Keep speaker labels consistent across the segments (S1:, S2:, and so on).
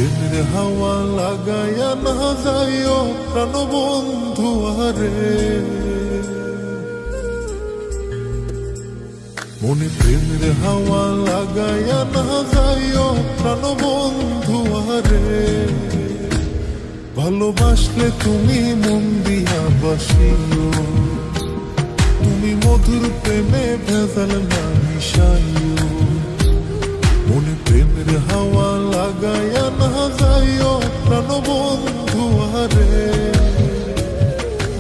S1: প্রেমের হাওয়া লাগাইয়া না যাইও প্রাণ বন্ধু আরে, মনে প্রেমের হাওয়া লাগাইয়া না যাইও প্রাণ বন্ধু আরে। ভালোবাসলে তুমি মন দিয়া বাসিও, তুমি মধুর প্রেমে ভেজাল না মিশাইও। মনে প্রেমের হাওয়া লাগাইয়া না যাইও প্রাণ বন্ধু আরে।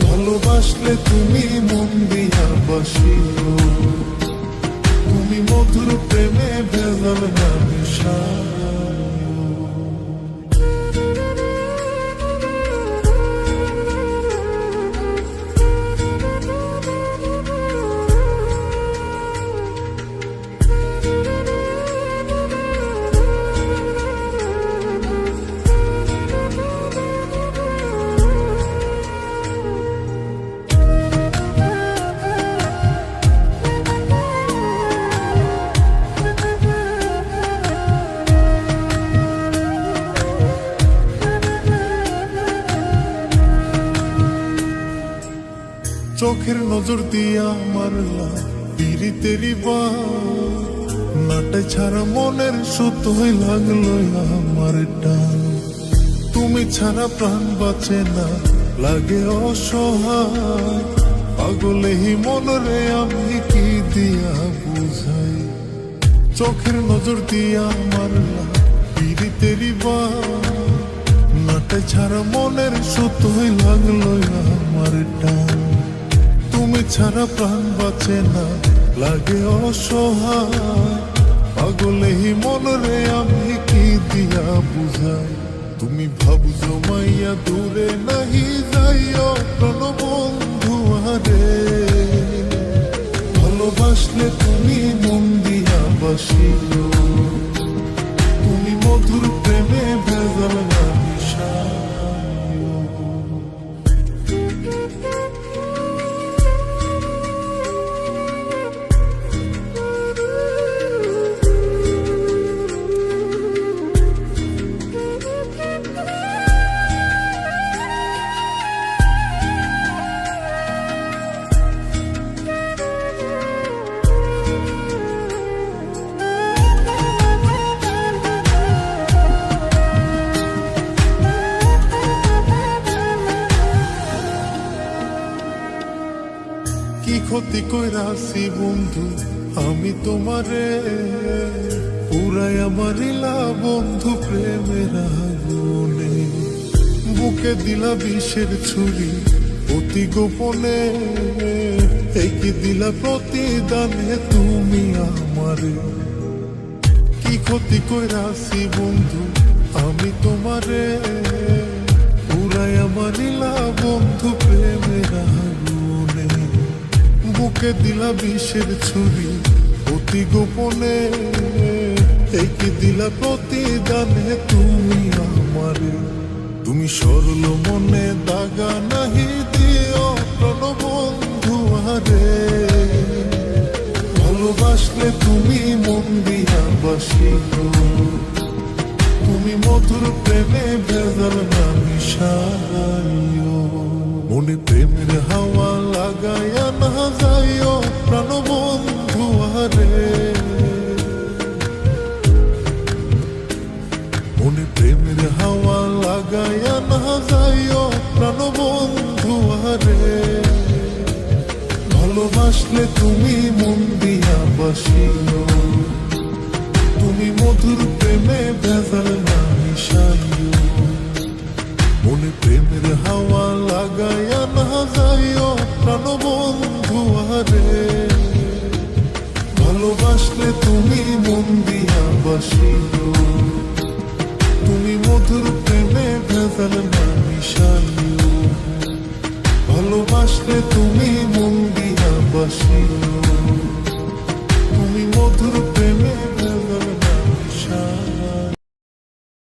S1: ভালোবাসলে তুমি মন দিয়া বাসিও, তুমি মধুর প্রেমে ভেজাল না মিশাইও। চোখের নজর দিয়া মারলা পিরিতেরি নাটে ছাড়া মনের সুত হয়ে লাগলো আমার টান। তুমি ছাড়া প্রাণ বাঁচে না, লাগে অসহায়। পাগলে হি মনরে আমি কি দিয়া বুঝাই। চোখের নজর দিয়া মারলা পিরিতেরি নাটে ছাড়া মনের সুত হয়ে লাগলো আমার টান। তুমি ছাড়া প্রাণ বাঁচে না, লাগে অসহায়। পাগলে হি মনরে আমি কি দিয়া বুঝাই। তুমি ভাবছো মাইয়া দূরে নাহি যাইও প্রাণ বন্ধু আরে। ভালোবাসলে তুমি মন দিয়া বাসিও, তুমি মধুর প্রেমে ভেজাল না মিশাইও। কি ক্ষতি কইরাছি বন্ধু আমি তোমারে, পুরাইয়া মারিলা বন্ধু প্রেমের আগুনে। বুকে দিলা বিষের ছুরি অতি গোপনে, কি দিলা প্রতিদানে তুমি আমারে। কি ক্ষতি কইরাছি বন্ধু আমি তোমারে, পুরাইয়া মারিলা বন্ধু প্রেমের আগুনে। বুকে দিলা বিষের ছুরি অতি গোপনে, কি দিলা প্রতিদানে তুমি আমারে। তুমি সরল মনে দাগা নাহি দিও প্রাণ বন্ধু আরে। ভালোবাসলে তুমি মন দিয়া বাসিও, তুমি মধুর প্রেমে ভেজাল না মিশাইও। মনে প্রেমের হাওয়া লাগাইয়া না যাইও প্রাণ বন্ধু আরে। মনে প্রেমের হাওয়া লাগাইয়া না যাইও প্রাণ বন্ধু আরে। ভালোবাসলে তুমি মন দিয়া বাসিও, তুমি মধুর প্রেমে ভেজাল না মিশাইও। মনে প্রেমের হাওয়া লাগাইয়া না যাইও প্রাণ বন্ধু আরে। ভালোবাসলে তুমি মন দিয়া বাসিও, তুমি মধুর প্রেমে ভেজাল না মিশাইও। ভালোবাসলে তুমি মন দিয়া বাসিও।